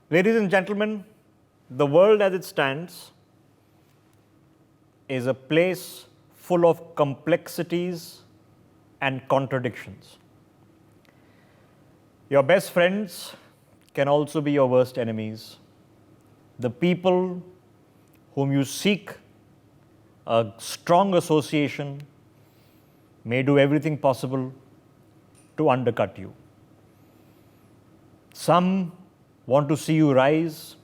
Ladies and gentlemen, the world as it stands is a place full of complexities and contradictions. Your best friends can also be your worst enemies. The people whom you seek a strong association may do everything possible to undercut you. Some want to see you rise.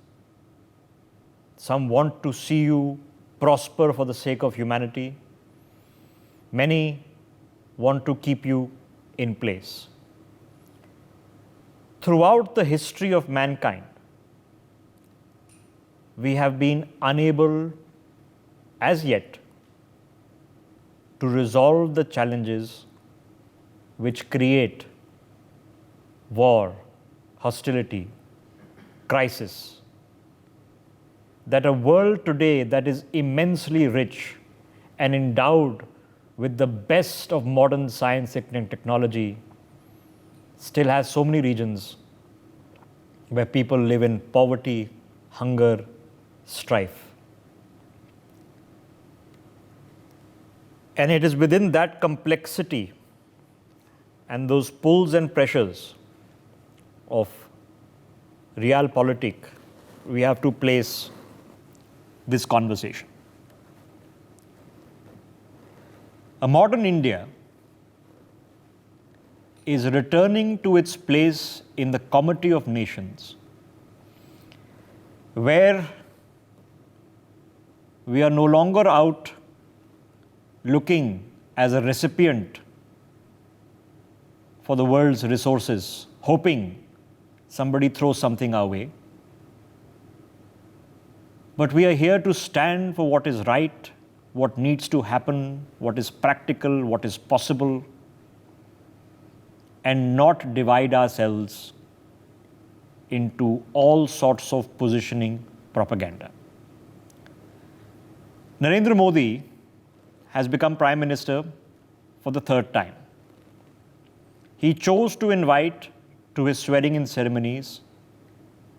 Some want to see you prosper for the sake of humanity. Many want to keep you in place. Throughout the history of mankind, we have been unable as yet to resolve the challenges which create war, hostility, crisis. That a world today that is immensely rich and endowed with the best of modern science and technology still has so many regions where people live in poverty, hunger, strife. And it is within that complexity and those pulls and pressures of realpolitik we have to place this conversation. A modern India is returning to its place in the comity of nations, where we are no longer out looking as a recipient for the world's resources, hoping somebody throws something our way. But we are here to stand for what is right, what needs to happen, what is practical, what is possible, and not divide ourselves into all sorts of positioning propaganda. Narendra Modi has become Prime Minister for the third time. He chose to invite to his swearing-in ceremonies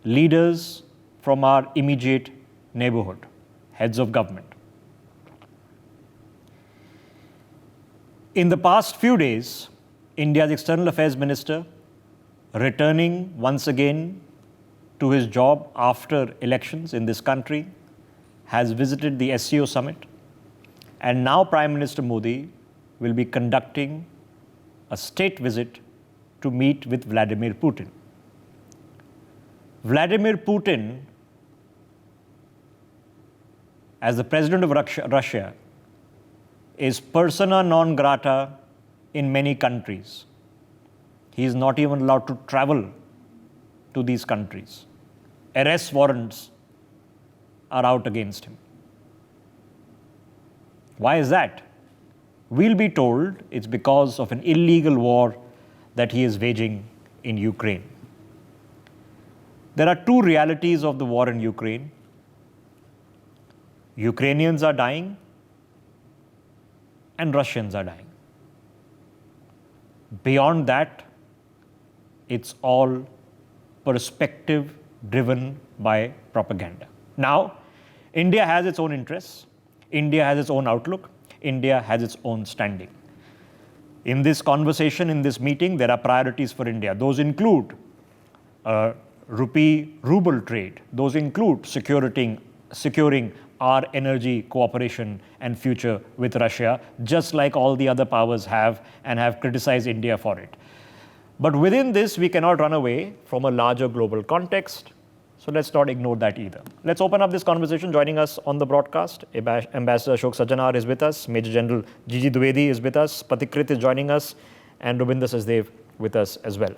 leaders from our immediate neighborhood, heads of government. In the past few days, India's External Affairs Minister, returning once again to his job after elections in this country, has visited the SCO summit, and now Prime Minister Modi will be conducting a state visit to meet with Vladimir Putin. Vladimir Putin, as the president of Russia, is persona non grata in many countries. He is not even allowed to travel to these countries. Arrest warrants are out against him. Why is that? We'll be told it's because of an illegal war that he is waging in Ukraine. There are two realities of the war in Ukraine. Ukrainians are dying and Russians are dying. Beyond that, it's all perspective driven by propaganda. Now, India has its own interests. India has its own outlook. India has its own standing. In this conversation, in this meeting, there are priorities for India. Those include rupee-ruble trade. Those include securing our energy cooperation and future with Russia, just like all the other powers have and have criticized India for it. But within this, we cannot run away from a larger global context. So let's not ignore that either. Let's open up this conversation. Joining us on the broadcast, Ambassador Ashok Sajjanar is with us, Major General Gigi Dwivedi is with us, Patikrit is joining us, and Rubinder Sachdev with us as well.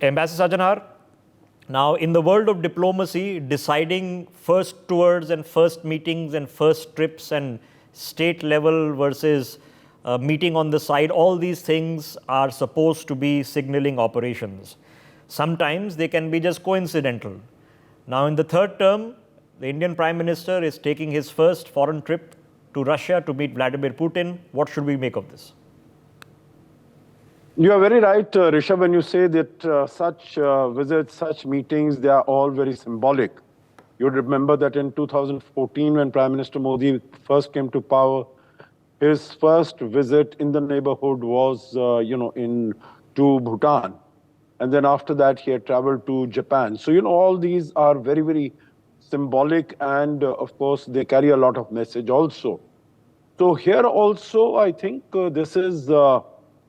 Ambassador Sajjanar, now in the world of diplomacy, deciding first tours and first meetings and first trips and state level versus meeting on the side, all these things are supposed to be signaling operations. Sometimes they can be just coincidental. Now, in the third term, the Indian Prime Minister is taking his first foreign trip to Russia to meet Vladimir Putin. What should we make of this? You are very right, Rishabh, when you say that such visits, such meetings, they are all very symbolic. You would remember that in 2014, when Prime Minister Modi first came to power, his first visit in the neighborhood was, to Bhutan. And then after that, he had traveled to Japan. So, all these are very, very symbolic. And of course, they carry a lot of message also. So here also, I think this is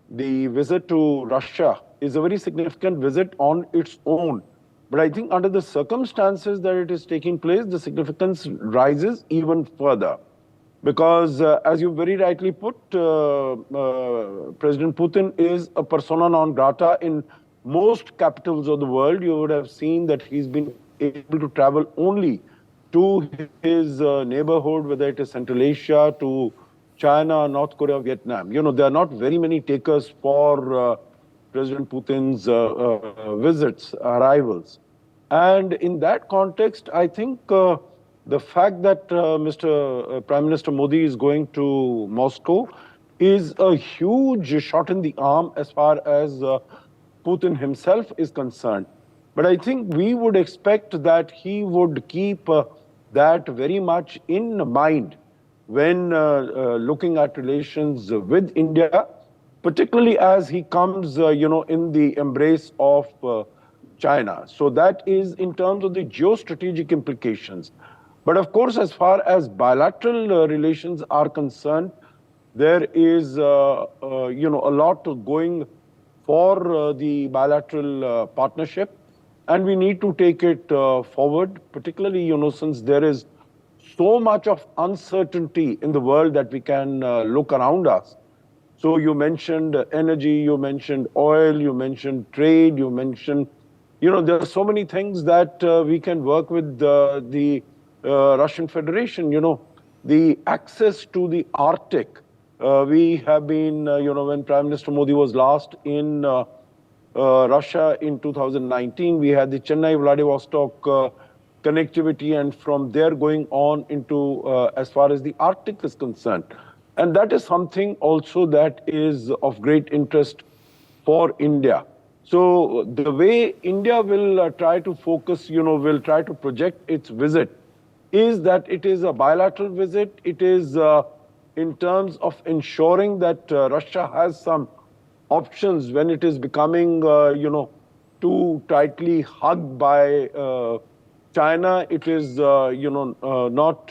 the visit to Russia is a very significant visit on its own. But I think under the circumstances that it is taking place, the significance rises even further. Because as you very rightly put, President Putin is a persona non grata in most capitals of the world. You would have seen that he's been able to travel only to his neighborhood, whether it is Central Asia, to China, North Korea, Vietnam. There are not very many takers for President Putin's visits, arrivals. And in that context, I think the fact that Mr. Prime Minister Modi is going to Moscow is a huge shot in the arm as far as Putin himself is concerned. But I think we would expect that he would keep that very much in mind when looking at relations with India, particularly as he comes, in the embrace of China. So that is in terms of the geostrategic implications. But of course, as far as bilateral relations are concerned, there is, a lot going for the bilateral partnership, and we need to take it forward, particularly, since there is so much of uncertainty in the world that we can look around us. So you mentioned energy, you mentioned oil, you mentioned trade, you mentioned, there are so many things that we can work with the Russian Federation, the access to the Arctic. We have been, when Prime Minister Modi was last in Russia in 2019, we had the Chennai-Vladivostok connectivity, and from there going on into as far as the Arctic is concerned. And that is something also that is of great interest for India. So the way India will try to focus, will try to project its visit is that it is a bilateral visit. It is in terms of ensuring that Russia has some options when it is becoming, too tightly hugged by China. It is, not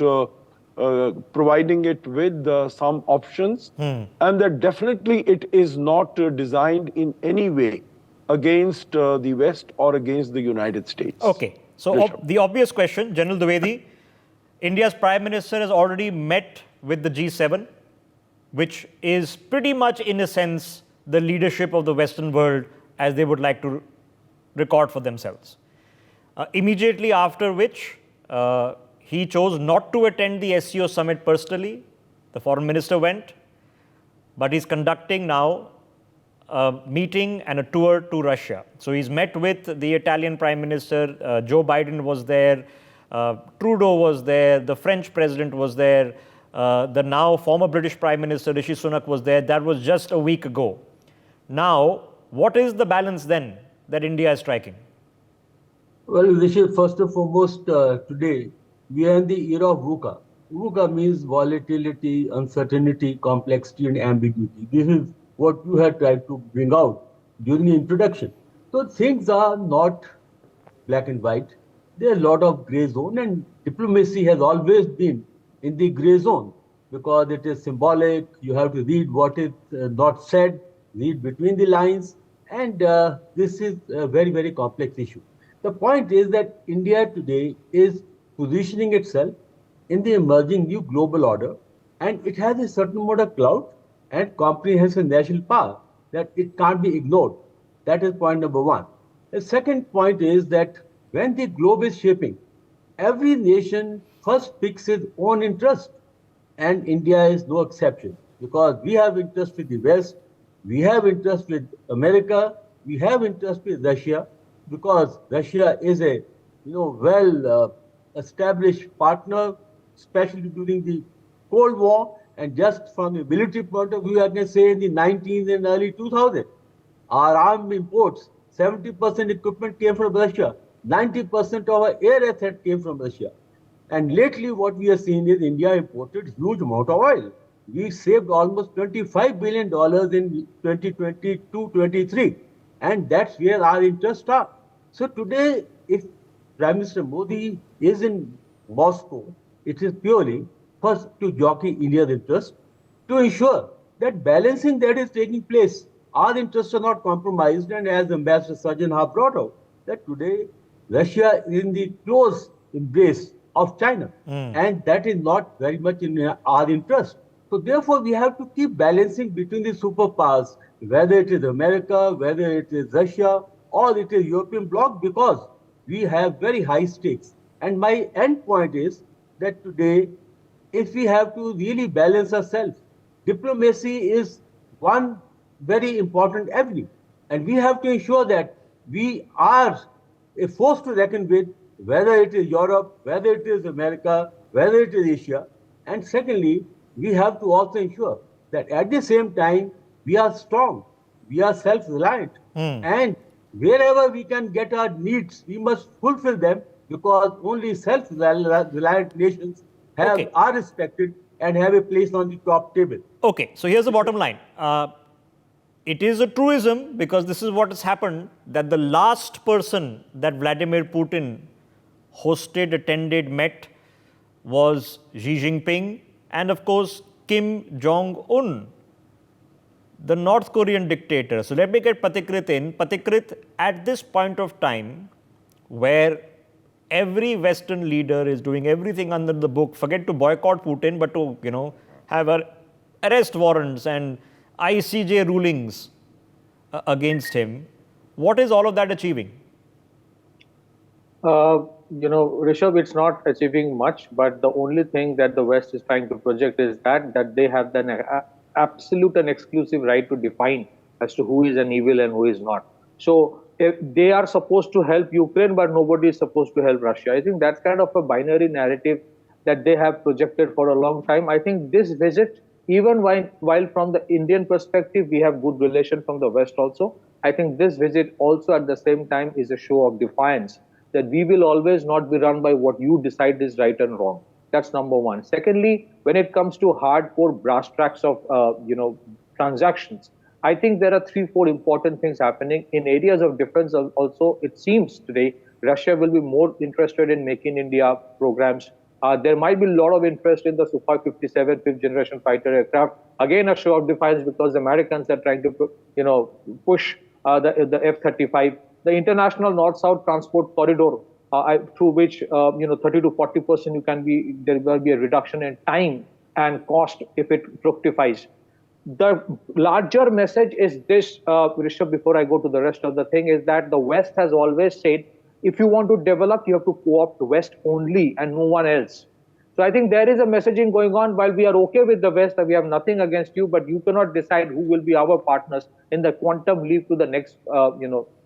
providing it with some options. And that definitely it is not designed in any way against the West or against the United States. Okay. So the obvious question, General Dwivedi, India's Prime Minister has already met with the G7, which is pretty much, in a sense, the leadership of the Western world as they would like to record for themselves. Immediately after which, he chose not to attend the SCO summit personally. The foreign minister went, but he's conducting now a meeting and a tour to Russia. So he's met with the Italian Prime Minister, Joe Biden was there, Trudeau was there, the French president was there, the now former British Prime Minister Rishi Sunak was there. That was just a week ago. Now, what is the balance then that India is striking? Well, Rishi, first and foremost, today we are in the era of VUCA. VUCA means volatility, uncertainty, complexity, and ambiguity. This is what you had tried to bring out during the introduction. So things are not black and white. There are a lot of gray zone, and diplomacy has always been in the gray zone because it is symbolic. You have to read what is not said, read between the lines, and this is a very, very complex issue. The point is that India today is positioning itself in the emerging new global order, and it has a certain amount of clout and comprehensive national power that it can't be ignored. That is point number one. The second point is that when the globe is shaping, every nation first picks its own interest, and India is no exception because we have interest with the West, we have interest with America, we have interest with Russia, because Russia is a established partner, especially during the Cold War, and just from a military point of view, I can say in the 19th and early 2000s. our arm imports, 70% equipment came from Russia, 90% of our air asset came from Russia. And lately, what we have seen is India imported huge amount of oil. We saved almost $25 billion in 2022-23, and that's where our interests are. So today, if Prime Minister Modi is in Moscow, it is purely first to jockey India's interest, to ensure that balancing that is taking place, our interests are not compromised. And as Ambassador Sajjan have brought out, that today Russia is in the close embrace of China, and that is not very much in our interest. So therefore, we have to keep balancing between the superpowers, whether it is America, whether it is Russia, or it is European bloc, because we have very high stakes. And my end point is that today, if we have to really balance ourselves, diplomacy is one very important avenue. And we have to ensure that we are a force to reckon with, whether it is Europe, whether it is America, whether it is Asia. And secondly, we have to also ensure that at the same time, we are strong, we are self-reliant. And wherever we can get our needs, we must fulfill them, because only self-reliant nations are respected and have a place on the top table. Okay, so here's the bottom line. It is a truism, because this is what has happened, that the last person that Vladimir Putin hosted, attended, met was Xi Jinping and, of course, Kim Jong-un, the North Korean dictator. So let me get Patikrit in. Patikrit, at this point of time, where every Western leader is doing everything under the book, forget to boycott Putin, but to, have arrest warrants and ICJ rulings against him, what is all of that achieving? Rishabh, it's not achieving much, but the only thing that the West is trying to project is that they have the absolute and exclusive right to define as to who is an evil and who is not. So if they are supposed to help Ukraine, but nobody is supposed to help Russia. I think that's kind of a binary narrative that they have projected for a long time. I think this visit, even while from the Indian perspective, we have good relation from the West also, I think this visit also at the same time is a show of defiance, that we will always not be run by what you decide is right and wrong. That's number one. Secondly, when it comes to hardcore brass tracks of transactions, I think there are 3-4 important things happening in areas of defense. Also, it seems today Russia will be more interested in making India programs. There might be a lot of interest in the Sukhoi 57 fifth generation fighter aircraft. Again, a show of defiance, because the Americans are trying to push the F-35. The international north-south transport corridor, through which 30 to 40% there will be a reduction in time and cost if it fructifies. The larger message is this, Rishabh, before I go to the rest of the thing, is that the West has always said, if you want to develop, you have to co-opt West only and no one else. So I think there is a messaging going on. While we are okay with the West, we have nothing against you, but you cannot decide who will be our partners in the quantum leap to the next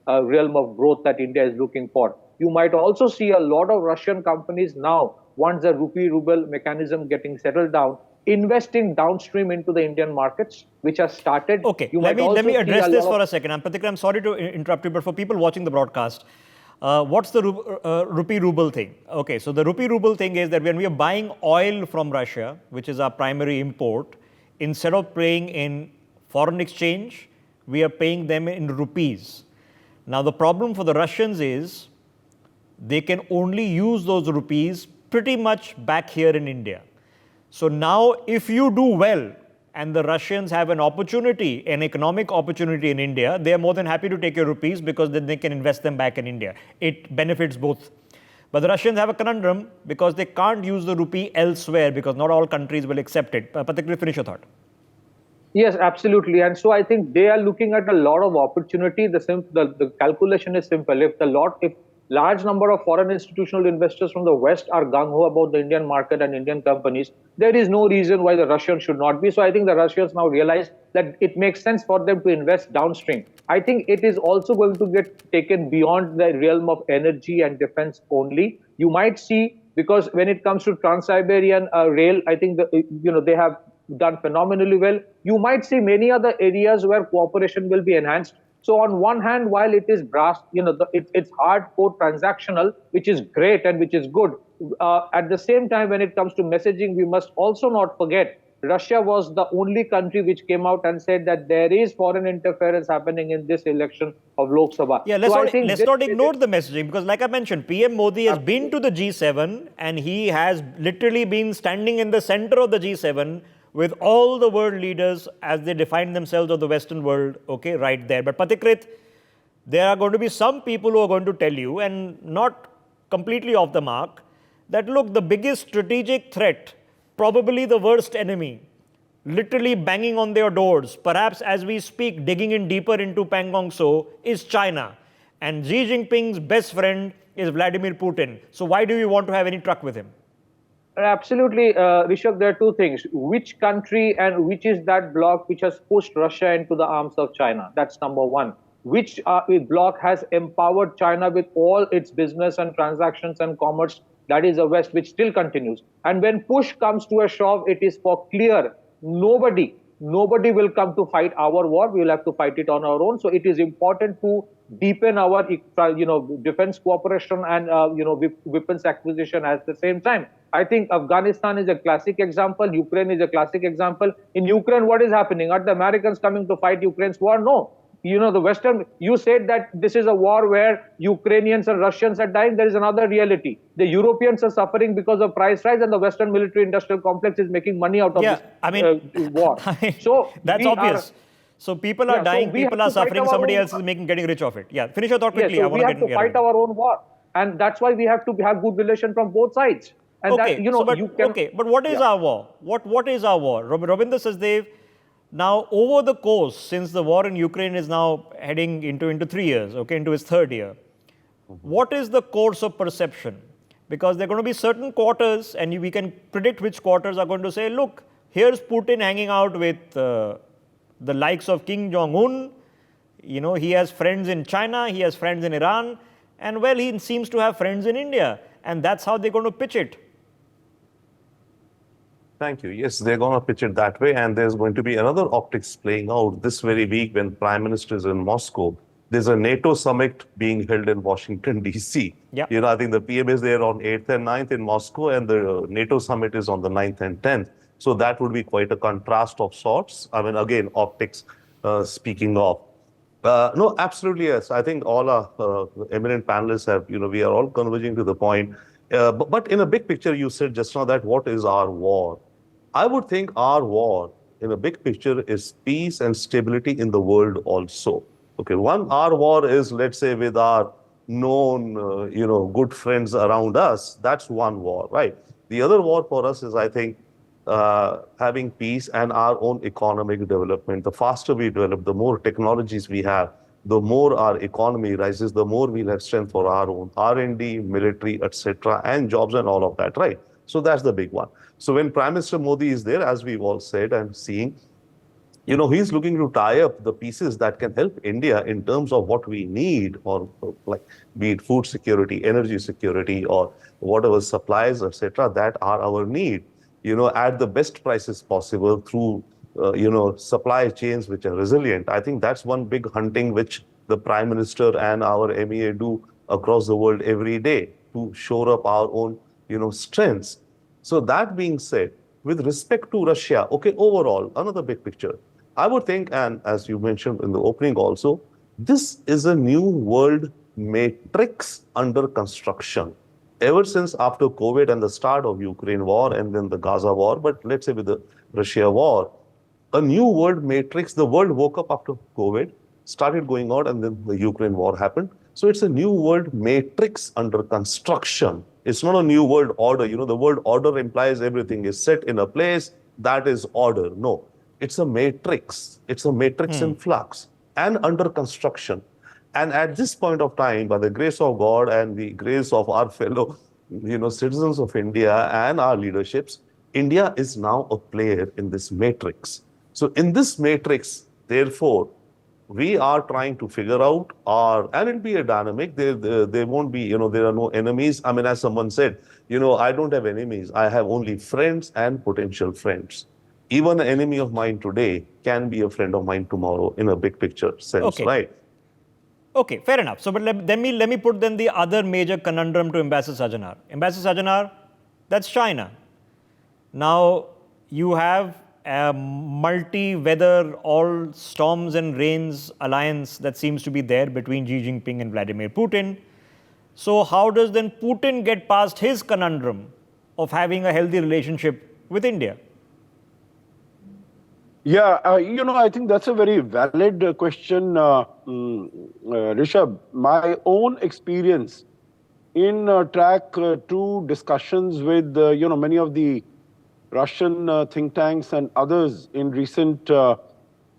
realm of growth that India is looking for. You might also see a lot of Russian companies now, once the rupee-ruble mechanism getting settled down, investing downstream into the Indian markets, which has started. Okay, let me address this for a second. Patikrit, I'm sorry to interrupt you, but for people watching the broadcast, what's the rupee-ruble thing? Okay, so the rupee-ruble thing is that when we are buying oil from Russia, which is our primary import, instead of paying in foreign exchange, we are paying them in rupees. Now, the problem for the Russians is they can only use those rupees pretty much back here in India. So now, if you do well and the Russians have an opportunity, an economic opportunity in India, they are more than happy to take your rupees, because then they can invest them back in India. It benefits both. But the Russians have a conundrum, because they can't use the rupee elsewhere, because not all countries will accept it. Particularly, finish your thought. Yes, absolutely. And so I think they are looking at a lot of opportunity. The calculation is simple. If large number of foreign institutional investors from the West are gung-ho about the Indian market and Indian companies, there is no reason why the Russians should not be. So I think the Russians now realize that it makes sense for them to invest downstream. I think it is also going to get taken beyond the realm of energy and defense only. You might see, because when it comes to Trans-Siberian rail, I think they have done phenomenally well. You might see many other areas where cooperation will be enhanced. So on one hand, while it is brass, it's hardcore transactional, which is great and which is good. At the same time, when it comes to messaging, we must also not forget Russia was the only country which came out and said that there is foreign interference happening in this election of Lok Sabha. Yeah, let's not ignore the messaging, because like I mentioned, PM Modi has been to the G7 and he has literally been standing in the center of the G7 with all the world leaders as they define themselves of the Western world, okay, right there. But Patikrit, there are going to be some people who are going to tell you, and not completely off the mark, that look, the biggest strategic threat, probably the worst enemy, literally banging on their doors, perhaps as we speak, digging in deeper into Pangong So, is China. And Xi Jinping's best friend is Vladimir Putin. So why do you want to have any truck with him? Absolutely, Rishabh, there are two things. Which country and which is that bloc which has pushed Russia into the arms of China? That's number one. Which bloc has empowered China with all its business and transactions and commerce? That is the West, which still continues. And when push comes to a shove, it is for clear. Nobody will come to fight our war. We will have to fight it on our own. So it is important to deepen our, defense cooperation and, weapons acquisition at the same time. I think Afghanistan is a classic example. Ukraine is a classic example. In Ukraine, what is happening? Are the Americans coming to fight Ukraine's war? No. The Western, you said that this is a war where Ukrainians and Russians are dying. There is another reality. The Europeans are suffering because of price rise, and the Western military-industrial complex is making money out of this war. So that's obvious. So people are dying, people are suffering, somebody else is getting rich off it. Yeah, finish your thought quickly. So we have to fight our own war. And that's why we have to have good relation from both sides. And but what is our war? What is our war? Rabindra Sachdev, now over the course, since the war in Ukraine is now heading into 3 years, into its third year, what is the course of perception? Because there are going to be certain quarters, and we can predict which quarters are going to say, look, here's Putin hanging out with the likes of Kim Jong-un, he has friends in China, he has friends in Iran, and well, he seems to have friends in India, and that's how they're going to pitch it. Thank you. Yes, they're going to pitch it that way, and there's going to be another optics playing out this very week when Prime Minister is in Moscow. There's a NATO summit being held in Washington, D.C. Yeah. I think the PM is there on 8th and 9th in Moscow, and the NATO summit is on the 9th and 10th. So that would be quite a contrast of sorts. I mean, again, optics speaking of. No, absolutely, yes. I think all our eminent panelists have, we are all converging to the point. But in a big picture, you said just now that what is our war? I would think our war, in a big picture, is peace and stability in the world also. Okay, our war is, let's say, with our known, good friends around us. That's one war, right? The other war for us is, I think, having peace and our own economic development. The faster we develop, the more technologies we have, the more our economy rises, the more we'll have strength for our own R&D, military, etc., and jobs and all of that, right? So that's the big one. So when Prime Minister Modi is there, as we've all said and seeing, he's looking to tie up the pieces that can help India in terms of what we need, or like be it food security, energy security, or whatever supplies, etc., that are our need, at the best prices possible through, supply chains which are resilient. I think that's one big hunting which the Prime Minister and our MEA do across the world every day to shore up our own, strengths. So that being said, with respect to Russia, overall, another big picture, I would think, and as you mentioned in the opening also, this is a new world matrix under construction. Ever since after COVID and the start of Ukraine war and then the Gaza war, but let's say with the Russia war, a new world matrix, the world woke up after COVID, started going out, and then the Ukraine war happened. So it's a new world matrix under construction. It's not a new world order. The world order implies everything is set in a place, that is order. No, it's a matrix. It's a matrix in flux and under construction. And at this point of time, by the grace of God and the grace of our fellow, citizens of India and our leaderships, India is now a player in this matrix. So in this matrix, therefore, we are trying to figure out and it'll be a dynamic. There won't be, there are no enemies. I mean, as someone said, I don't have enemies. I have only friends and potential friends. Even an enemy of mine today can be a friend of mine tomorrow in a big picture sense, right? Okay, fair enough. So, but let me put then the other major conundrum to Ambassador Sajjanar. Ambassador Sajjanar, that's China. Now, you have a multi-weather, all storms and rains alliance that seems to be there between Xi Jinping and Vladimir Putin. So, how does then Putin get past his conundrum of having a healthy relationship with India? Yeah, I think that's a very valid question, Rishabh. My own experience in track two discussions with, many of the Russian think tanks and others in recent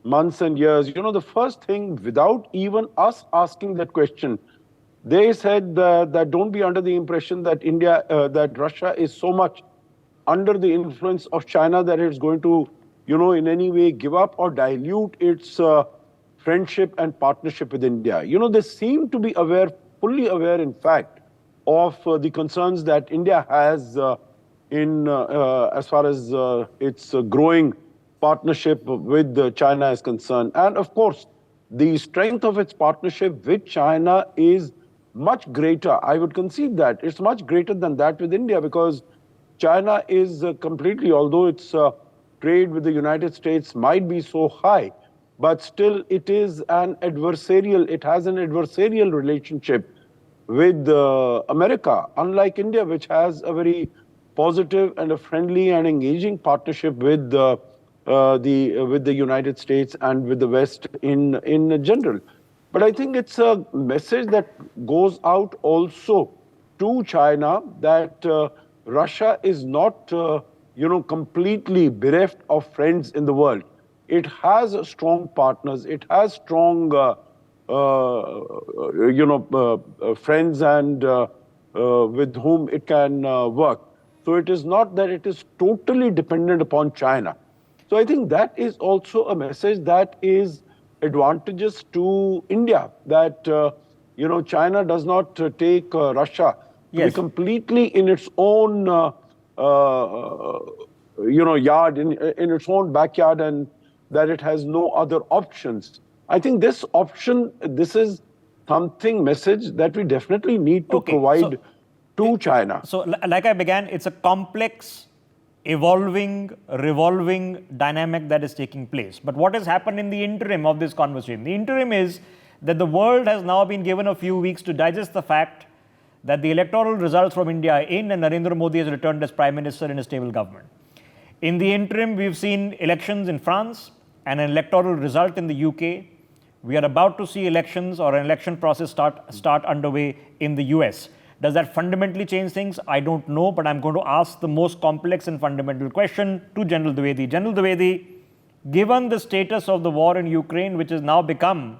months and years, the first thing, without even us asking that question, they said that don't be under the impression that that Russia is so much under the influence of China that it's going to, in any way give up or dilute its friendship and partnership with India. They seem to be fully aware, in fact, of the concerns that India has as far as its growing partnership with China is concerned. And of course, the strength of its partnership with China is much greater. I would concede that. It's much greater than that with India, because China is completely, although its trade with the United States might be so high, but still it has an adversarial relationship with America, unlike India, which has a very positive and a friendly and engaging partnership with the United States and with the West in general. But I think it's a message that goes out also to China that Russia is not, completely bereft of friends in the world. It has strong partners. It has strong, friends and with whom it can work. So it is not that it is totally dependent upon China. So I think that is also a message that is advantageous to India, that China does not take Russia to be completely in its own yard, in its own backyard, and that it has no other options. I think this is something message that we definitely need to provide to China. So like I began, it's a complex, evolving, revolving dynamic that is taking place. But what has happened in the interim of this conversation? The interim is that the world has now been given a few weeks to digest the fact that the electoral results from India are in, and Narendra Modi has returned as Prime Minister in a stable government. In the interim, we've seen elections in France and an electoral result in the UK. We are about to see elections or an election process start underway in the US. Does that fundamentally change things? I don't know, but I'm going to ask the most complex and fundamental question to General Dwivedi. General Dwivedi, given the status of the war in Ukraine, which has now become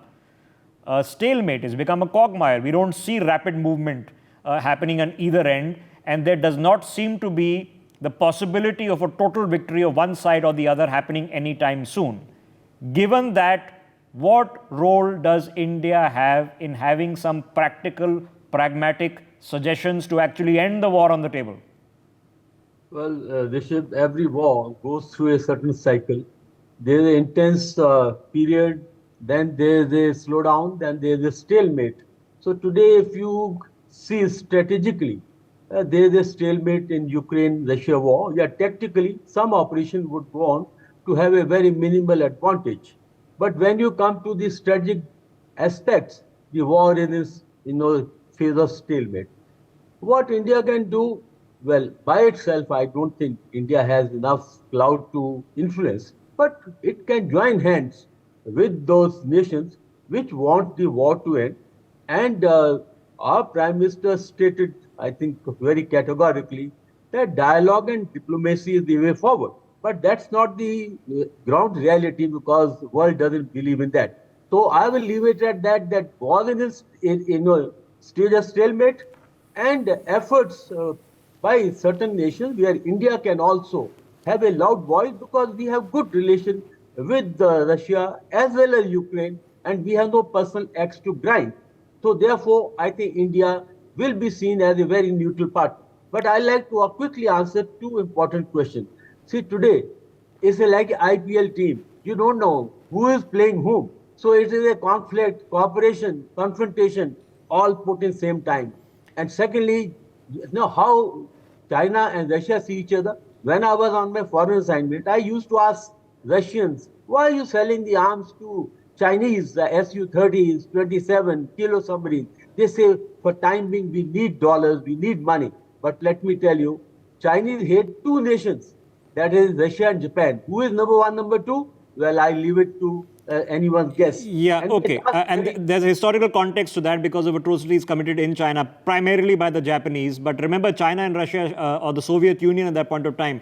a stalemate, it's become a quagmire, we don't see rapid movement happening on either end, and there does not seem to be the possibility of a total victory of one side or the other happening anytime soon. Given that, what role does India have in having some practical, pragmatic suggestions to actually end the war on the table? Well, Rishabh, every war goes through a certain cycle. There is an intense period, then there is a slowdown, then there is a stalemate. So today, if you see strategically, there is a stalemate in Ukraine-Russia war. Yeah, tactically, some operation would go on to have a very minimal advantage. But when you come to the strategic aspects, the war is phase of stalemate. What India can do? Well, by itself, I don't think India has enough clout to influence, but it can join hands with those nations which want the war to end. And our Prime Minister stated, I think, very categorically that dialogue and diplomacy is the way forward. But that's not the ground reality, because the world doesn't believe in that. So I will leave it at that war in a stage of stalemate, and efforts by certain nations where India can also have a loud voice, because we have good relation with Russia as well as Ukraine, and we have no personal axe to grind. So therefore, I think India will be seen as a very neutral partner. But I like to quickly answer two important questions. See, today, it's like an IPL team. You don't know who is playing whom. So it is a conflict, cooperation, confrontation, all put in same time. And secondly, you know how China and Russia see each other. When I was on my foreign assignment, I used to ask Russians, why are you selling the arms to Chinese, the Su-30s, 27 kilo submarines? They say, for time being, we need dollars, we need money. But let me tell you, Chinese hate two nations, that is Russia and Japan. Who is number one, number two? Well, I leave it to anyone's guess. Yeah, And okay. There's a historical context to that because of atrocities committed in China, primarily by the Japanese. But remember, China and Russia, or the Soviet Union at that point of time,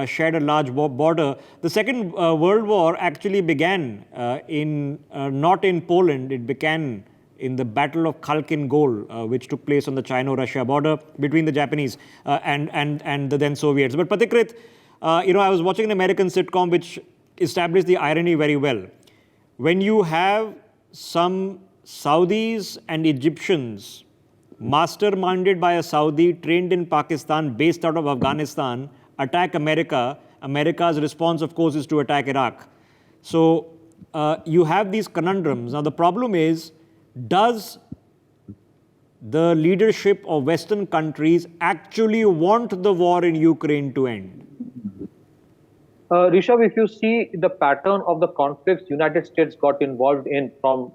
shared a large border. The Second World War actually began not in Poland. It began in the Battle of Khalkhin Gol, which took place on the Chino-Russia border between the Japanese and the then Soviets. But Patikrit, I was watching an American sitcom which established the irony very well. When you have some Saudis and Egyptians, masterminded by a Saudi, trained in Pakistan, based out of Afghanistan, attack America, America's response, of course, is to attack Iraq. So you have these conundrums. Now, the problem is, does the leadership of Western countries actually want the war in Ukraine to end? Rishabh, if you see the pattern of the conflicts United States got involved in from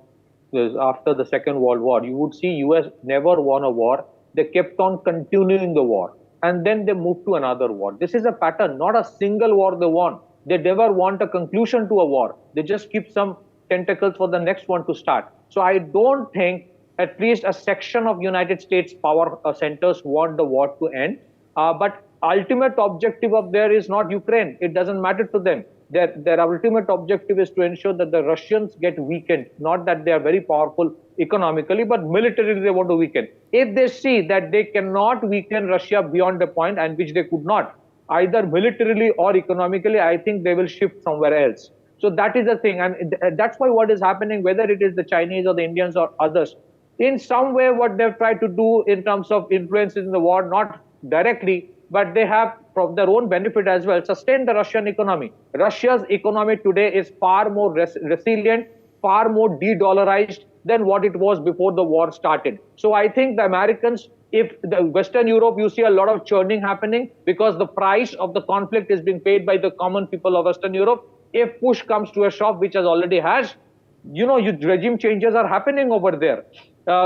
after the Second World War, you would see US never won a war. They kept on continuing the war, and then they moved to another war. This is a pattern, not a single war they won. They never want a conclusion to a war. They just keep some tentacles for the next one to start. So I don't think at least a section of United States power centers want the war to end. But ultimate objective of there is not Ukraine. It doesn't matter to them. Their ultimate objective is to ensure that the Russians get weakened, not that they are very powerful economically, but militarily they want to weaken. If they see that they cannot weaken Russia beyond a point, and which they could not, either militarily or economically, I think they will shift somewhere else. So that is the thing, and that's why what is happening, whether it is the Chinese or the Indians or others, in some way what they've tried to do in terms of influence in the war, not directly, but they have, from their own benefit as well, sustained the Russian economy. Russia's economy today is far more resilient, far more de-dollarized than what it was before the war started. So I think the Americans, if the Western Europe, you see a lot of churning happening because the price of the conflict is being paid by the common people of Western Europe. If push comes to a shove, which has already has, regime changes are happening over there.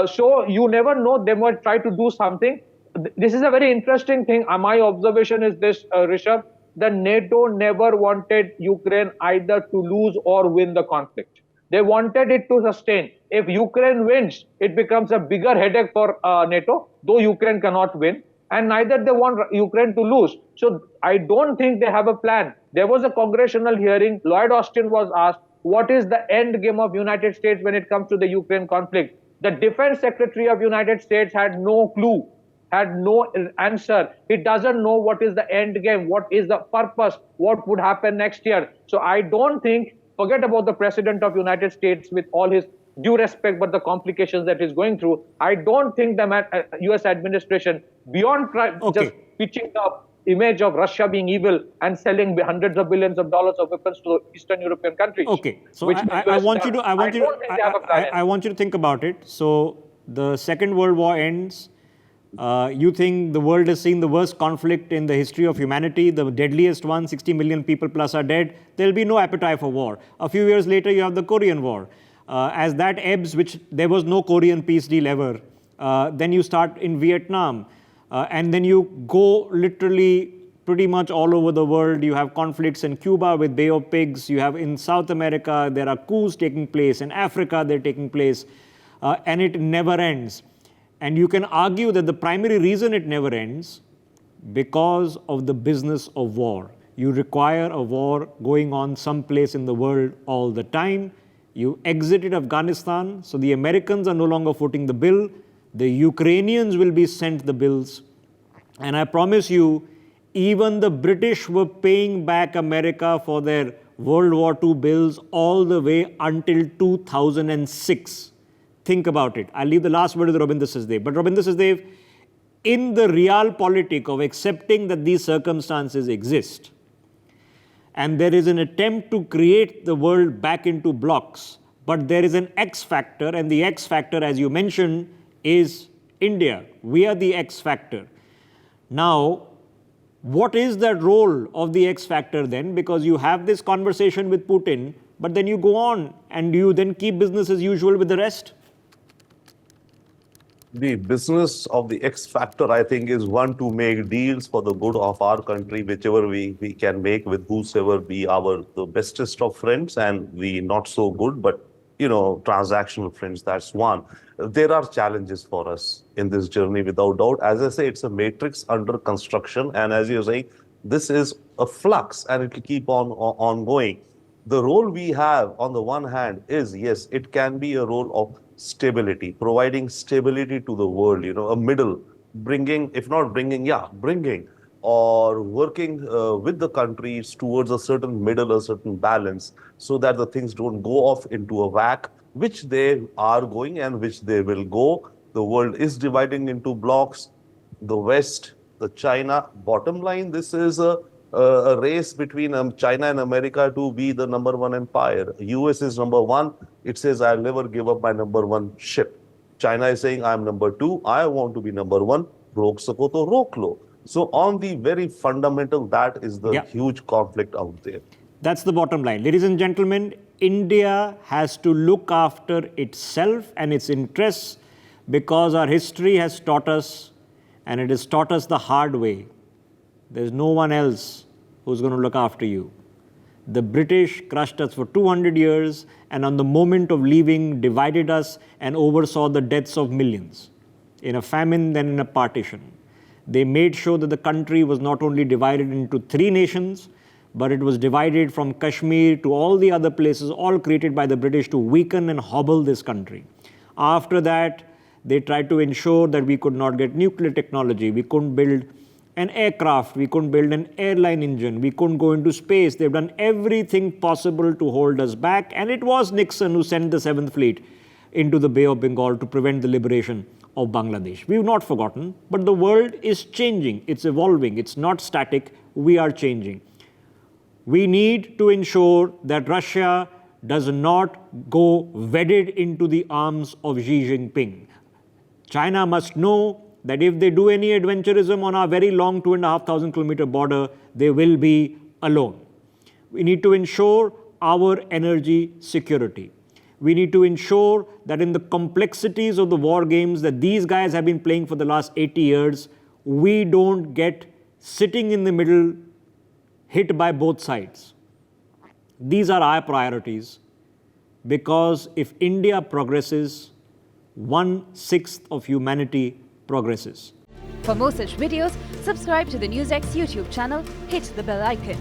So you never know, they might try to do something. This is a very interesting thing. My observation is this, Rishabh, that NATO never wanted Ukraine either to lose or win the conflict. They wanted it to sustain. If Ukraine wins, it becomes a bigger headache for NATO, though Ukraine cannot win. And neither they want Ukraine to lose. So I don't think they have a plan. There was a congressional hearing. Lloyd Austin was asked, what is the end game of United States when it comes to the Ukraine conflict? The Defense Secretary of United States had no clue, had no answer. He doesn't know what is the end game, what is the purpose, what would happen next year. So I don't think, forget about the President of United States with all his due respect, but the complications that he's going through, I don't think the US administration, beyond just pitching the image of Russia being evil and selling hundreds of billions of dollars of weapons to Eastern European countries. Okay, so I want you to think about it. So the Second World War ends. You think the world has seen the worst conflict in the history of humanity, the deadliest one, 60 million people plus are dead. There will be no appetite for war. A few years later, you have the Korean War. As that ebbs, which there was no Korean peace deal ever, then you start in Vietnam. And then you go literally pretty much all over the world. You have conflicts in Cuba with Bay of Pigs. You have in South America, there are coups taking place. In Africa, they're taking place. And it never ends. And you can argue that the primary reason it never ends, because of the business of war. You require a war going on someplace in the world all the time. You exited Afghanistan, so the Americans are no longer footing the bill. The Ukrainians will be sent the bills. And I promise you, even the British were paying back America for their World War II bills all the way until 2006. Think about it. I'll leave the last word to Rabinder Sachdev. But Rabinder Sachdev, in the realpolitik of accepting that these circumstances exist, and there is an attempt to create the world back into blocks, But there is an X factor, and the X factor, as you mentioned, is India. We are the X factor. Now, what is the role of the X factor then? Because you have this conversation with Putin, but then you go on and you then keep business as usual with the rest? The business of the X factor, I think, is one to make deals for the good of our country, whichever we can make with whosoever be the bestest of friends and the not so good, but transactional friends. That's one. There are challenges for us in this journey, without doubt. As I say, it's a matrix under construction, and as you're saying, this is a flux, and it will keep on going. The role we have, on the one hand, is yes, it can be a role of stability, providing stability to the world, a middle, bringing or working with the countries towards a certain middle, a certain balance, so that the things don't go off into a whack, which they are going and which they will go. The world is dividing into blocks, the West, the China. Bottom line, this is a race between China and America to be the number one empire. US is number one. It says, I'll never give up my number one ship. China is saying, I'm number two. I want to be number one. Rok sako to rok lo. So on the very fundamental, that is the huge conflict out there. That's the bottom line. Ladies and gentlemen, India has to look after itself and its interests, because our history has taught us, and it has taught us the hard way. There's no one else who's going to look after you. The British crushed us for 200 years, and on the moment of leaving, divided us and oversaw the deaths of millions in a famine, then in a partition. They made sure that the country was not only divided into 3 nations, but it was divided from Kashmir to all the other places, all created by the British to weaken and hobble this country. After that, they tried to ensure that we could not get nuclear technology. We couldn't build an aircraft. We couldn't build an airline engine. We couldn't go into space. They've done everything possible to hold us back. And it was Nixon who sent the 7th Fleet into the Bay of Bengal to prevent the liberation of Bangladesh. We've not forgotten, but the world is changing. It's evolving. It's not static. We are changing. We need to ensure that Russia does not go wedded into the arms of Xi Jinping. China must know that if they do any adventurism on our very long 2,500 kilometer border, they will be alone. We need to ensure our energy security. We need to ensure that in the complexities of the war games that these guys have been playing for the last 80 years, we don't get sitting in the middle, hit by both sides. These are our priorities, because if India progresses, 1/6 of humanity progresses. For more such videos, subscribe to the NewsX YouTube channel, hit the bell icon.